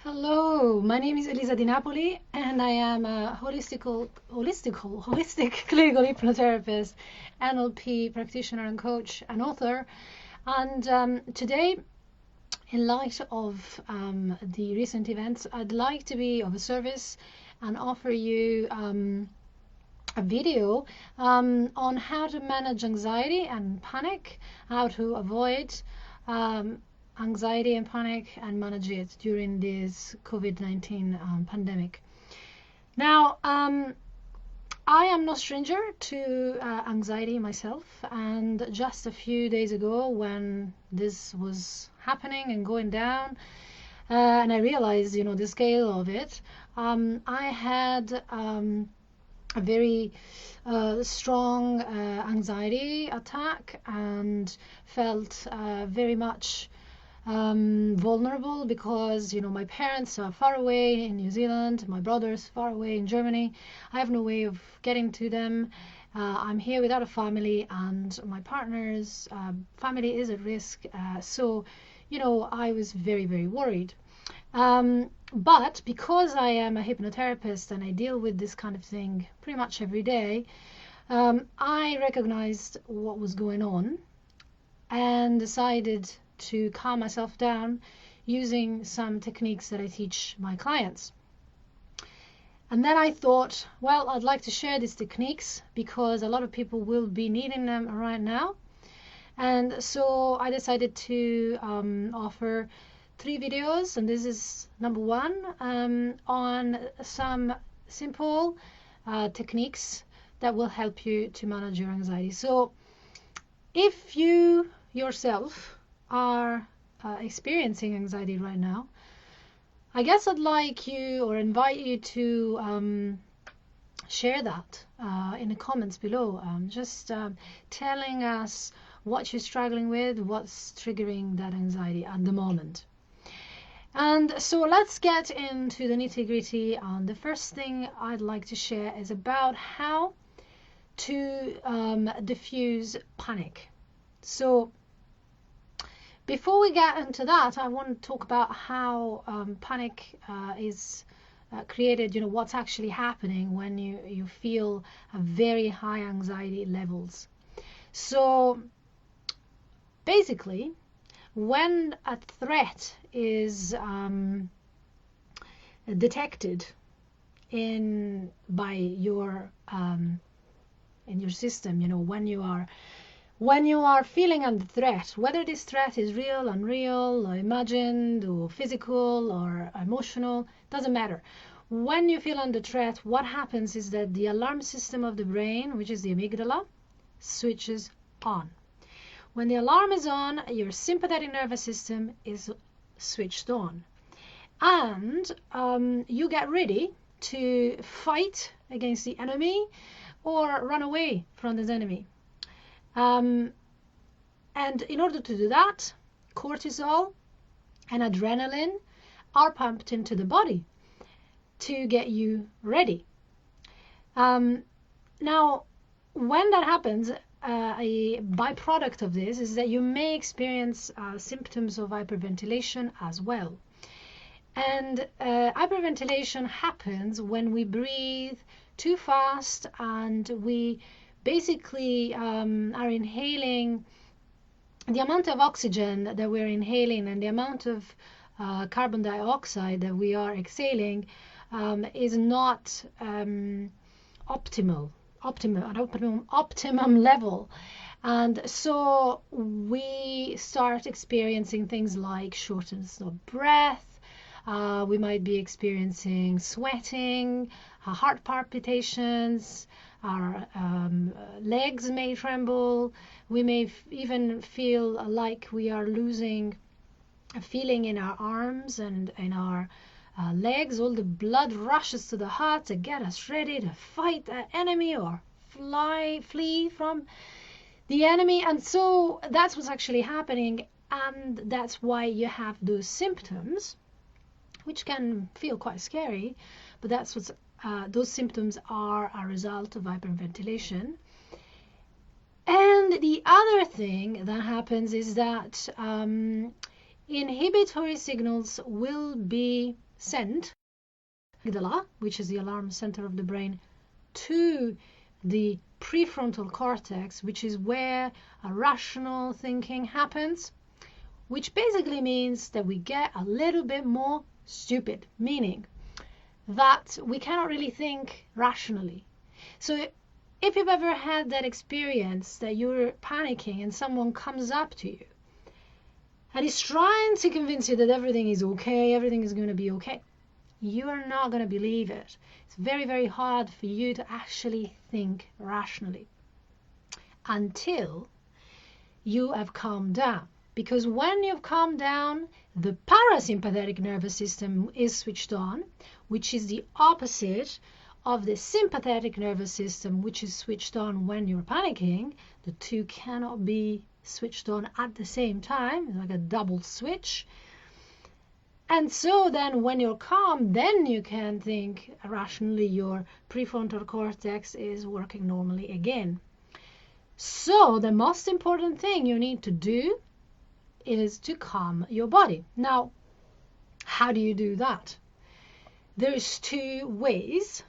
Hello, my name is Elisa Di Napoli, and I am a holistic clinical hypnotherapist, NLP practitioner and coach and author. And today, in light of the recent events, I'd like to be of a service and offer you a video on how to manage anxiety and panic, how to avoid anxiety and panic and manage it during this COVID-19 pandemic. Now, I am no stranger to anxiety myself, and just a few days ago when this was happening and going down, and I realized, the scale of it, I had a very strong anxiety attack and felt very much vulnerable because my parents are far away in New Zealand, my brother's far away in Germany. I have no way of getting to them. I'm here without a family, and my partner's family is at risk. So I was very, very worried. But because I am a hypnotherapist and I deal with this kind of thing pretty much every day, I recognized what was going on and decided to calm myself down using some techniques that I teach my clients. And then I thought, well, I'd like to share these techniques because a lot of people will be needing them right now. And so I decided to offer 3 videos, and this is number 1, on some simple techniques that will help you to manage your anxiety. So if you yourself are experiencing anxiety right now, I guess I'd like you or invite you to share that in the comments below, just telling us what you're struggling with, what's triggering that anxiety at the moment. And so let's get into the nitty-gritty. And the first thing I'd like to share is about how to diffuse panic. So before we get into that, I want to talk about how panic is created, what's actually happening when you feel a very high anxiety levels. So basically, when a threat is detected by your in your system, when you are feeling under threat, whether this threat is real, unreal, or imagined, or physical, or emotional, doesn't matter. When you feel under threat, what happens is that the alarm system of the brain, which is the amygdala, switches on. When the alarm is on, your sympathetic nervous system is switched on. And you get ready to fight against the enemy or run away from this enemy. And in order to do that, cortisol and adrenaline are pumped into the body to get you ready. Now, when that happens, a byproduct of this is that you may experience symptoms of hyperventilation as well. And hyperventilation happens when we breathe too fast and we basically are inhaling the amount of oxygen that we're inhaling and the amount of carbon dioxide that we are exhaling is not optimum level. And so we start experiencing things like shortness of breath. We might be experiencing sweating, heart palpitations, our legs may tremble. We may even feel like we are losing a feeling in our arms and in our legs. All the blood rushes to the heart to get us ready to fight the enemy or flee from the enemy. And so that's what's actually happening, and that's why you have those symptoms, which can feel quite scary, but that's what's those symptoms are a result of hyperventilation. And the other thing that happens is that inhibitory signals will be sent amygdala, which is the alarm center of the brain, to the prefrontal cortex, which is where a rational thinking happens, which basically means that we get a little bit more stupid, meaning that we cannot really think rationally. So if you've ever had that experience that you're panicking and someone comes up to you and is trying to convince you that everything is okay, everything is going to be okay, you are not going to believe it. It's very, very hard for you to actually think rationally until you have calmed down. Because when you've calmed down, the parasympathetic nervous system is switched on, which is the opposite of the sympathetic nervous system, which is switched on when you're panicking. The two cannot be switched on at the same time. It's like a double switch. And so then when you're calm, then you can think rationally. Your prefrontal cortex is working normally again. So the most important thing you need to do is to calm your body. Now, how do you do that? There's two ways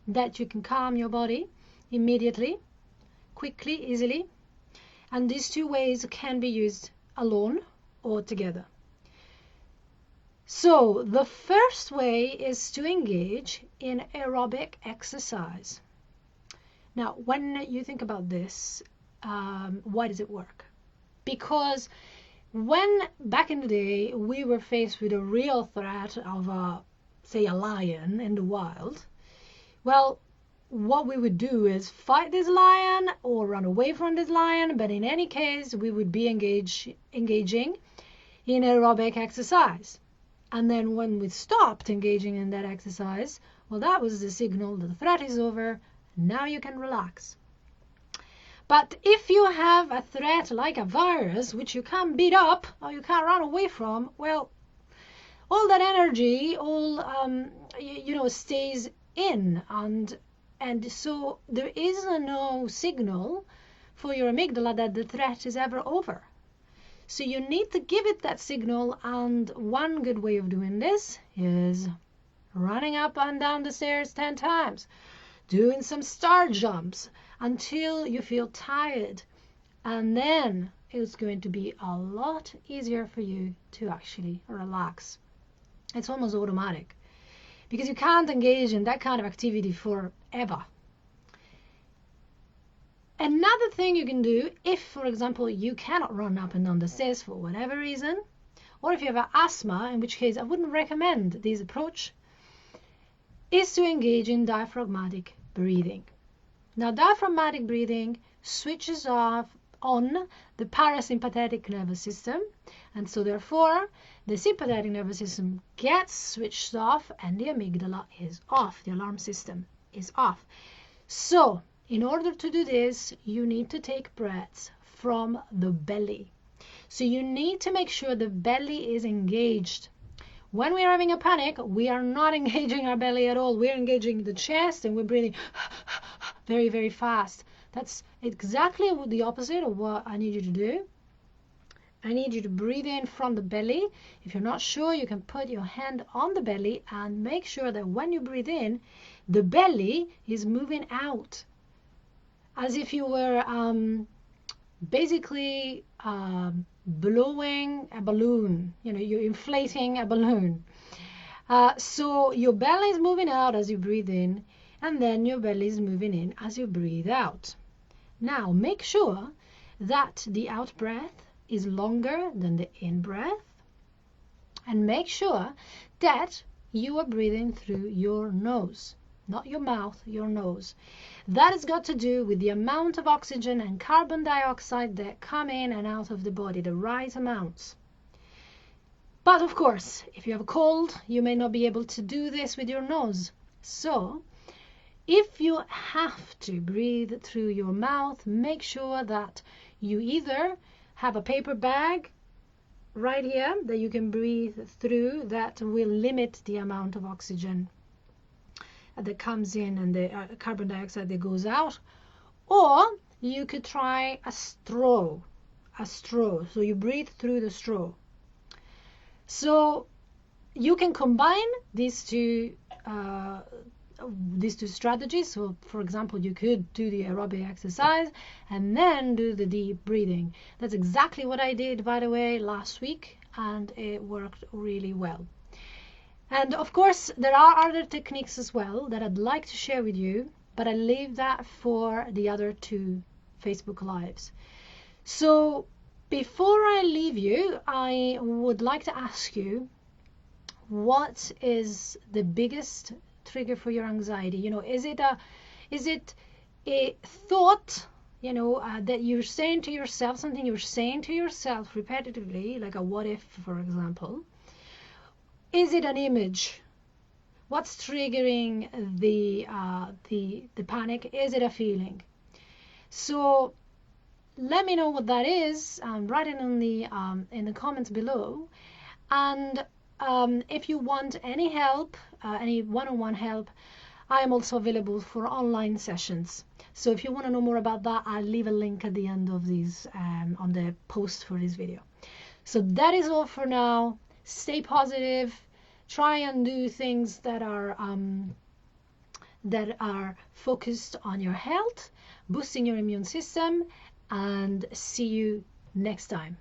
that you can calm your body immediately, quickly, easily. And these two ways can be used alone or together. So the first way is to engage in aerobic exercise. Now, when you think about this, why does it work? Because when back in the day we were faced with a real threat of say a lion in the wild, well, what we would do is fight this lion or run away from this lion, but in any case we would be engaging in aerobic exercise. And then when we stopped engaging in that exercise, well, that was the signal that the threat is over, now you can relax. But if you have a threat like a virus, which you can't beat up or you can't run away from, well, all that energy, stays in, and so there is no signal for your amygdala that the threat is ever over. So you need to give it that signal, and one good way of doing this is running up and down the stairs 10 times, doing some star jumps until you feel tired, and then it's going to be a lot easier for you to actually relax. It's almost automatic, because you can't engage in that kind of activity forever. Another thing you can do, if, for example, you cannot run up and down the stairs for whatever reason, or if you have asthma, in which case I wouldn't recommend this approach, is to engage in diaphragmatic breathing. Now, diaphragmatic breathing switches on the parasympathetic nervous system, and so therefore the sympathetic nervous system gets switched off and the amygdala is off, the alarm system is off. So in order to do this, you need to take breaths from the belly. So you need to make sure the belly is engaged. When we are having a panic, we are not engaging our belly at all. We're engaging the chest and we're breathing very, very fast. That's exactly the opposite of what I need you to do. I need you to breathe in from the belly. If you're not sure, you can put your hand on the belly and make sure that when you breathe in, the belly is moving out, as if you were basically blowing a balloon. You're inflating a balloon. So your belly is moving out as you breathe in, and then your belly is moving in as you breathe out. Now make sure that the out breath is longer than the in breath, and make sure that you are breathing through your nose, not your mouth, your nose. That has got to do with the amount of oxygen and carbon dioxide that come in and out of the body, the right amounts. But of course, if you have a cold, you may not be able to do this with your nose. So if you have to breathe through your mouth, make sure that you either have a paper bag right here that you can breathe through, that will limit the amount of oxygen that comes in and the carbon dioxide that goes out, or you could try a straw. So you breathe through the straw. So you can combine these two strategies. So for example, you could do the aerobic exercise and then do the deep breathing. That's exactly what I did, by the way, last week, and it worked really well. And of course there are other techniques as well that I'd like to share with you, but I leave that for the other two Facebook lives. So before I leave you, I would like to ask you, what is the biggest trigger for your anxiety? Is it a thought, that you're saying to yourself, something you're saying to yourself repetitively, like a what if, for example? Is it an image? What's triggering the panic? Is it a feeling? So let me know what that is. Write it in the comments below. And if you want any help, any one-on-one help, I am also available for online sessions. So if you want to know more about that, I'll leave a link at the end of these on the post for this video. So that is all for now. Stay positive. Try and do things that are focused on your health, boosting your immune system, and see you next time.